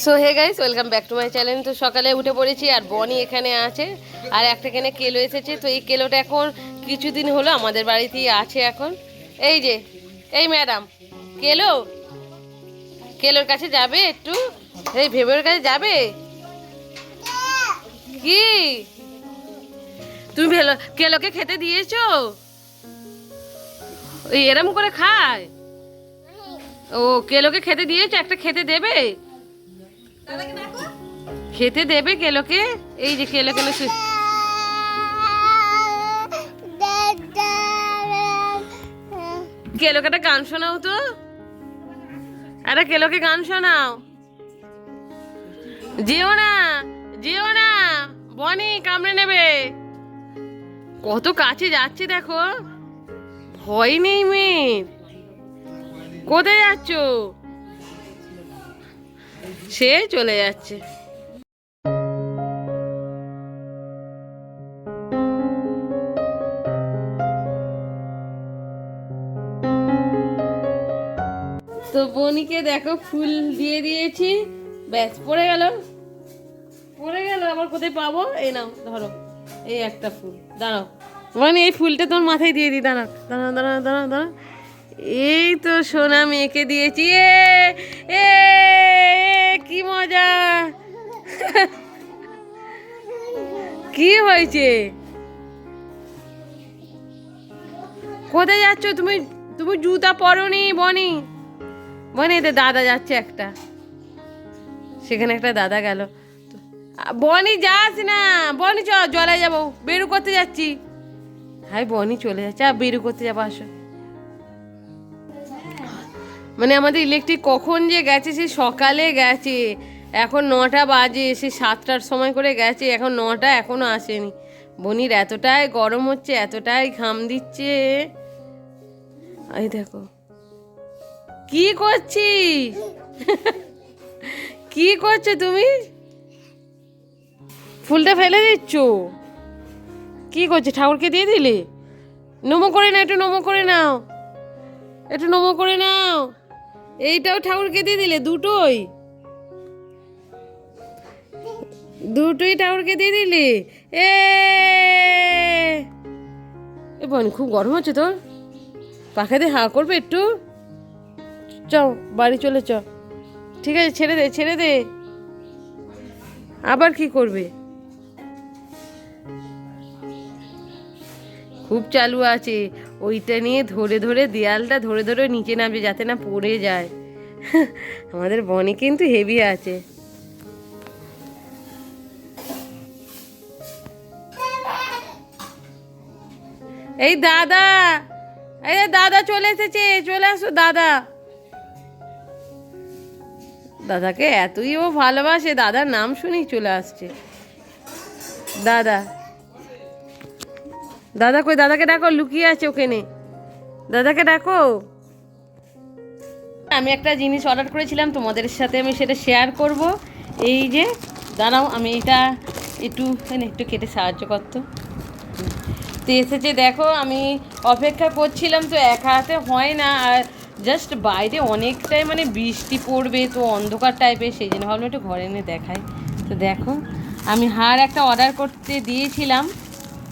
So hey guys, welcome back to my channel. তো সকালে উঠে পড়েছি আর বনি এখানে আছে আর একটা এখানে কেলো এসেছে। তো এই কেলোটা এখন কিছুদিন হলো আমাদের বাড়িতেই আছে এখন। এই যে এই ম্যাডাম কেলো, কেলোর কাছে যাবে একটু, এই ভেবের কাছে যাবে কি? তুমি কেলোকে খেতে দিয়েছো? ওই এরম করে খায়? ও কেলোকে খেতে দিয়েছো, একটা খেতে দেবে? খেতে দেবে কেলোকে? এই যে কেলো কেন কেলোকে একটা গান শোনাও তো, আরে কেলোকে গান শোনাও। যেও না, যেও না, বনি কামড়ে নেবে। কত কাছে যাচ্ছে দেখো, ভয় নেই মেয়ের। কোথায় যাচ্ছ? সে চলে যাচ্ছে। তো বনিকে দেখো ফুল দিয়ে দিয়েছি, ব্যাস পড়ে গেল, পড়ে গেল। আবার কোথায় পাবো? এই নাও ধরো, এই একটা ফুল। দাঁড়াও বনি, এই ফুলটা তোমার মাথায় দিয়ে দিই। দাঁড়াও দাঁড়াও দাঁড়াও দাঁড়াও দাঁড়াও, এই তো সোনা মেয়েকে দিয়েছি। এ কি মজা! কি হয়েছে? কোথায় যাচ্ছ তুমি? তুমি জুতা পরোনি বনি? বনি এতে দাদা যাচ্ছে একটা, সেখানে একটা দাদা গেল। বনি যাস না, বনি চ জলে যাবো, বেরু করতে যাচ্ছি। হাই বনি চলে যাচ্ছে, আর বেরু করতে যাবো, আসো। মানে আমাদের ইলেকট্রিক কখন যে গেছে, সে সকালে গেছে, এখন 9টা বাজে, সে 7টার সময় করে গেছে, এখন 9টা এখনো আসেনি। বনির এতটাই গরম হচ্ছে, এতটাই ঘাম দিচ্ছে। এই দেখো কি করছিস, কি করছো তুমি? ফুলটা ফেলে দিচ্ছ? কি করছে? ঠাকুরকে দিয়ে দিলে? নমো করে নাও, একটু নমো করে নাও, একটু নমো করে নাও। এইটাও ঠাকুরকে দিয়ে দিলে? দুটোই, দুটোই ঠাকুরকে দিয়ে দিলে? এ বোন খুব গরম হচ্ছে তোর, পাখা দিয়ে হাঁ করবে একটু। চল বাড়ি চলে চ, ঠিক আছে, ছেড়ে দে ছেড়ে দে। আবার কি করবে? খুব চালু আছে, ওইটা নিয়ে ধরে ধরে, দেয়ালটা ধরে ধরে নিচে নামবে যাতে না পড়ে যায়। আমাদের বনি কিন্তু হেভি আছে। এই দাদা, এই দাদা চলে এসেছে, চলে আসো দাদা। দাদাকে এতই ও ভালোবাসে, দাদার নাম শুনেই চলে আসছে। দাদা, দাদা কই? দাদাকে ডাকো, লুকিয়ে আছে ওখানে, দাদাকে ডাকো। আমি একটা জিনিস অর্ডার করেছিলাম, তোমাদের সাথে আমি সেটা শেয়ার করব। এই যে দাঁড়াও, আমি এটা একটু একটু কেটে সাহায্য করতো। তো এসেছে দেখো, আমি অপেক্ষা করছিলাম, তো একা হাতে হয় না, আর জাস্ট বাইরে অনেকটাই মানে বৃষ্টি পড়বে, তো অন্ধকার টাইপের, সেই জন্য ভাবলাম একটু ঘরে এনে দেখাই। তো দেখো, আমি হার একটা অর্ডার করতে দিয়েছিলাম,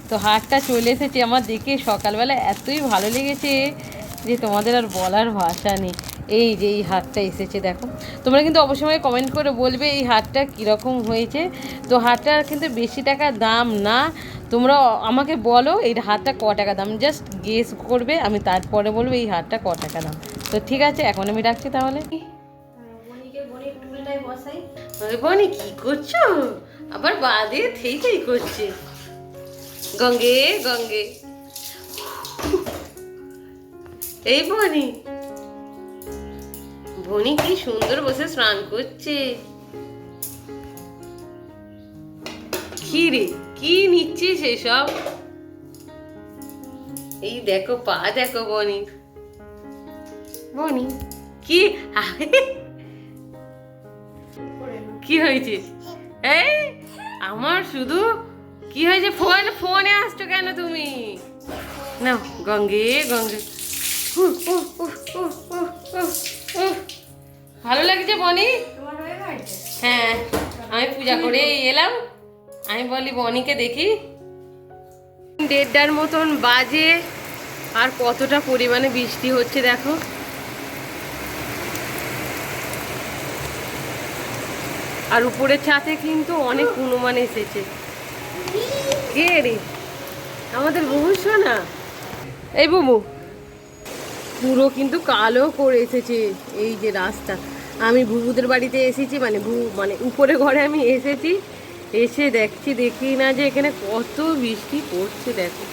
তো হারটা চলে এসেছে। আমার দেখে সকালবেলা এতই ভালো লেগেছে যে তোমাদের আর বলার ভাষা নেই। এই যে এই হারটা এসেছে দেখো, তোমরা কিন্তু অবশ্যই কমেন্ট করে বলবে এই হারটা কীরকম হয়েছে। তো হারটার কিন্তু বেশি টাকা দাম না, তোমরা আমাকে বলো এই হারটা ক টাকা দাম, জাস্ট গেস করবে, আমি তারপরে বলবো এই হারটা ক টাকা দাম। তো ঠিক আছে, এখন আমি রাখছি তাহলে। বনি কি করছো? আবার বাদে থেই থেই করছে। গঙ্গে গঙ্গে, এই বনি, বনি কি সুন্দর বসে স্নান করছে। কি রে, কি নিচ্ছিস এসব? এই দেখো পা দেখো বনি, বনি কি কি হয়েছে? এই আমার শুধু কি হয়েছে? ফোনে আসছো কেন তুমি? না গঙ্গে গঙ্গে, ভালো লাগছে বনি? হ্যাঁ, আমি পূজা করে এলাম। আমি বলি বনিকে দেখি 1:30টার মতন বাজে, আর কতটা পরিমাণে বৃষ্টি হচ্ছে দেখো। আর উপরের ছাদে কিন্তু অনেক হনুমান এসেছে। কে রে? আমাদের বুবু শোনা। এই বুবু পুরো কিন্তু কালো করে এসেছে এই যে রাস্তা। আমি বুবুদের বাড়িতে এসেছি, মানে উপরে ঘরে আমি এসেছি, এসে দেখি না যে এখানে কত বৃষ্টি পড়ছে। দেখো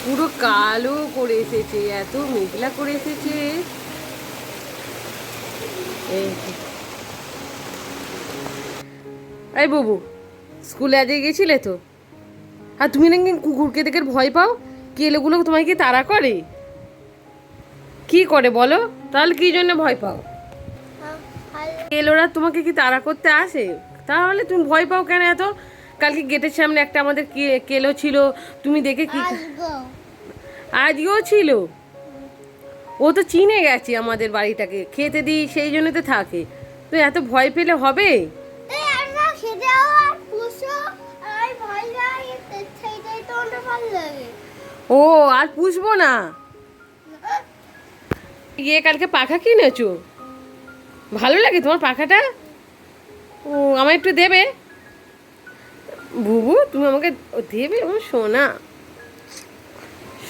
পুরো কালো করে এসেছে, এত মেঘলা করে এসেছে। এই বুবু স্কুলে আজকে গেছিলে তো? আর তুমি নাকি কুকুরকে দেখে ভয় পাও? কেলোগুলো তোমায় কি তাড়া করে? কি করে বলো? তাহলে কি জন্য ভয় পাও? কেলোরা তোমাকে কি তাড়া করতে আসে? তাহলে তুমি ভয় পাও কেন এত? কালকে গেটের সামনে একটা আমাদের কেলো ছিল, তুমি দেখে কি? আজকেও ছিল? ও তো চিনে গেছে আমাদের বাড়িটাকে, খেতে দিই সেই জন্য তো থাকে। তো এত ভয় পেলে হবে? ও আর পুষবো না? গিয়ে কালকে পাখা কিনেছো? ভালো লাগে তোমার পাখাটা? ও আমায় একটু দেবে বুবু? তুমি আমাকে দেবে? ও সোনা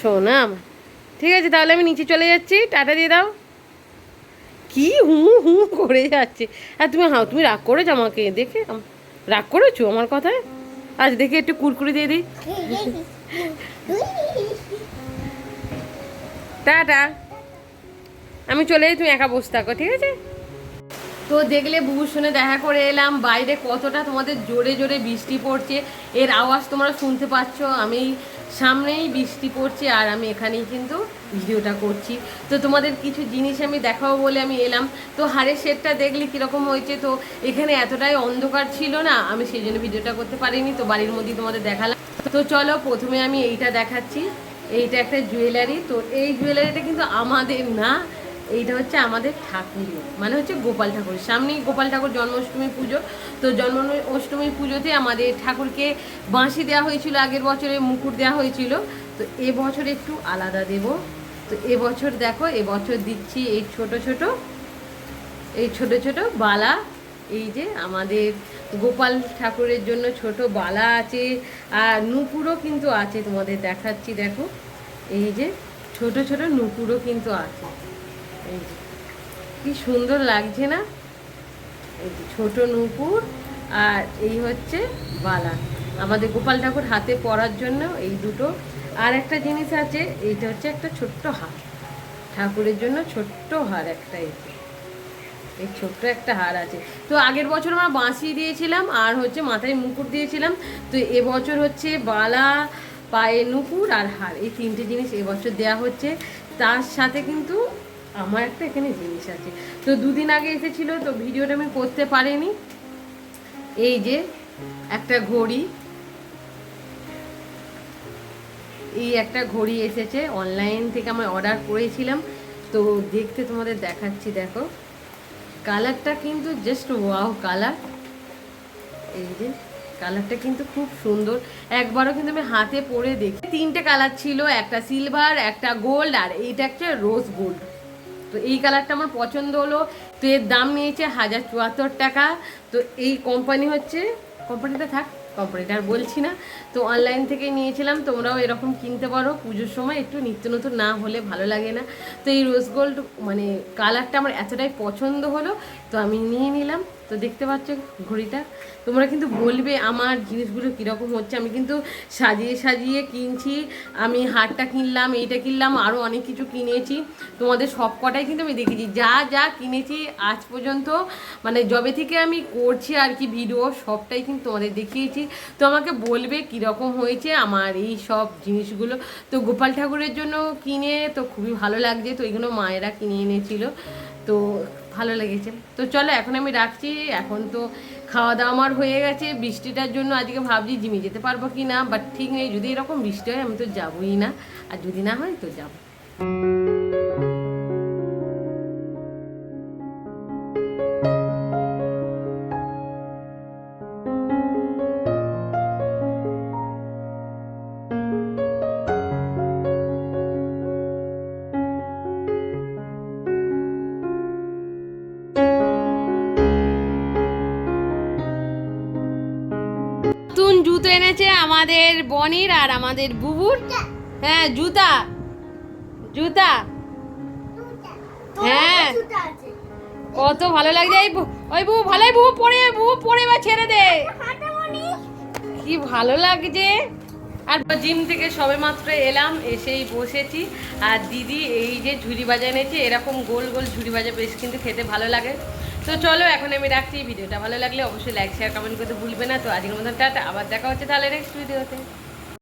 সোনা। ঠিক আছে তাহলে আমি নিচে চলে যাচ্ছি, টাটা দিয়ে দাও। কি হু হু করে যাচ্ছে। আর তুমি রাগ করেছো আমাকে দেখে? রাগ করেছো আমার কথায়? আজ দেখে একটু কুরকুরি দিয়ে দিই। টাটা, আমি চলে যাই, তুমি একা বসে থাকো, ঠিক আছে? তো দেখলে বুবুর সঙ্গে দেখা করে এলাম। বাইরে কতটা তোমাদের জোরে জোরে বৃষ্টি পড়ছে, এর আওয়াজ তোমরা শুনতে পাচ্ছ। আমি সামনেই বৃষ্টি পড়ছে আর আমি এখানেই কিন্তু ভিডিওটা করছি। তো তোমাদের কিছু জিনিস আমি দেখাবো বলে আমি এলাম। তো হাড়ের সেটটা দেখলে কীরকম হয়েছে। তো এখানে এতটাই অন্ধকার ছিল না, আমি সেই জন্য ভিডিওটা করতে পারিনি। তো বাড়ির মধ্যেই তোমাদের দেখালাম। তো চলো প্রথমে আমি এইটা দেখাচ্ছি। এইটা একটা জুয়েলারি। তো এই জুয়েলারিটা কিন্তু আমাদের না, এইটা হচ্ছে আমাদের ঠাকুরের, মানে হচ্ছে গোপাল ঠাকুরের। সামনেই গোপাল ঠাকুর জন্মাষ্টমী পুজো। তো জন্মাষ্টমী পুজোতে আমাদের ঠাকুরকে বাঁশি দেওয়া হয়েছিল, আগের বছরে মুকুট দেওয়া হয়েছিল। তো এবছর একটু আলাদা দেব। তো এবছর দেখো, এবছর দিচ্ছি এই ছোট ছোট বালা। এই যে আমাদের গোপাল ঠাকুরের জন্য ছোট বালা আছে, আর নুপুরও কিন্তু আছে, তোমাদের দেখাচ্ছি। দেখো এই যে ছোট ছোট নুপুরও কিন্তু আছে। এই যে কি সুন্দর লাগছে না? এই যে ছোট নূপুর, আর এই হচ্ছে বালা আমাদের গোপাল ঠাকুর হাতে পরার জন্য এই দুটো। আর একটা জিনিস আছে, এইটা হচ্ছে একটা ছোট্ট হার ঠাকুরের জন্য, ছোট্ট হার একটা। এই ছোট্ট একটা হার আছে। তো আগের বছর আমরা বাঁশি দিয়েছিলাম আর হচ্ছে মাথায় মুকুট দিয়েছিলাম। তো এবছর হচ্ছে বালা, পায়ে নুপুর আর হার, এই তিনটে জিনিস এবছর দেওয়া হচ্ছে। তার সাথে কিন্তু আমার একটা এখানে জিনিস আছে। তো দুদিন আগে এসেছিলো, তো ভিডিওটা আমি করতে পারিনি। এই যে একটা ঘড়ি, এই একটা ঘড়ি এসেছে অনলাইন থেকে, আমি অর্ডার করেছিলাম। তো দেখতে তোমাদের দেখাচ্ছি। দেখো কালারটা কিন্তু জাস্ট ওয়াও কালার। এই যে কালারটা কিন্তু খুব সুন্দর, একবারও কিন্তু আমি হাতে পরে দেখি। তিনটে কালার ছিল, একটা সিলভার, একটা গোল্ড, আর এইটা একটা রোজ গোল্ড। তো এই কালারটা আমার পছন্দ হলো। তো এর দাম নিয়েছে 1074 টাকা। তো এই কোম্পানিটা থাক, কোম্পানিটা আর বলছি না। তো অনলাইন থেকে নিয়েছিলাম, তোমরাও এরকম কিনতে পারো। পুজোর সময় একটু নিত্য নতুন না হলে ভালো লাগে না। তো এই রোজ গোল্ড মানে কালারটা আমার এতটাই পছন্দ হলো, তো আমি নিয়ে নিলাম। তো দেখতে পাচ্ছ ঘড়িটা, তোমরা কিন্তু বলবে আমার জিনিসগুলো কীরকম হচ্ছে। আমি কিন্তু সাজিয়ে সাজিয়ে কিনছি। আমি হারটা কিনলাম, এইটা কিনলাম, আরও অনেক কিছু কিনেছি। তোমাদের সব কটাই কিন্তু আমি দেখেছি, যা যা কিনেছি আজ পর্যন্ত, মানে যবে থেকে আমি করছি আর কি ভিডিও, সবটাই কিন্তু তোমাদের দেখিয়েছি। তো আমাকে বলবে কীরকম হয়েছে আমার এই সব জিনিসগুলো। তো গোপাল ঠাকুরের জন্য কিনে তো খুবই ভালো লাগছে। তো এগুলো মায়েরা কিনে এনেছিল, তো ভালো লেগেছে। তো চলো এখন আমি রাখছি। এখন তো খাওয়া দাওয়া আমার হয়ে গেছে। বৃষ্টিটার জন্য আজকে ভাবছি জিমে যেতে পারবো কি না, বাট ঠিক নেই। যদি এরকম বৃষ্টি হয় আমি তো যাবোই না, আর যদি না হয় তো যাবো। এনেছে আমাদের বনির আর আমাদের বুবুর। হ্যাঁ জুতা জুতা হ্যাঁ কত ভালো লাগছে। এই ওই বুবু ভালোই বুবু পরে বা ছেড়ে দে, কি ভালো লাগছে। আর জিম থেকে সবে মাত্র এলাম, এসেই বসেছি। আর দিদি এই যে ঝুড়ি ভাজা এনেছে, এরকম গোল গোল ঝুড়ি ভাজা বেশ কিন্তু খেতে ভালো লাগে। তো চলো এখন আমি রাখছি। ভিডিওটা ভালো লাগলে অবশ্যই লাইক শেয়ার কমেন্ট করতে ভুলবে না। তো আজকের মতন টাটা, আবার দেখা হচ্ছে তাহলে নেক্সট ভিডিওতে।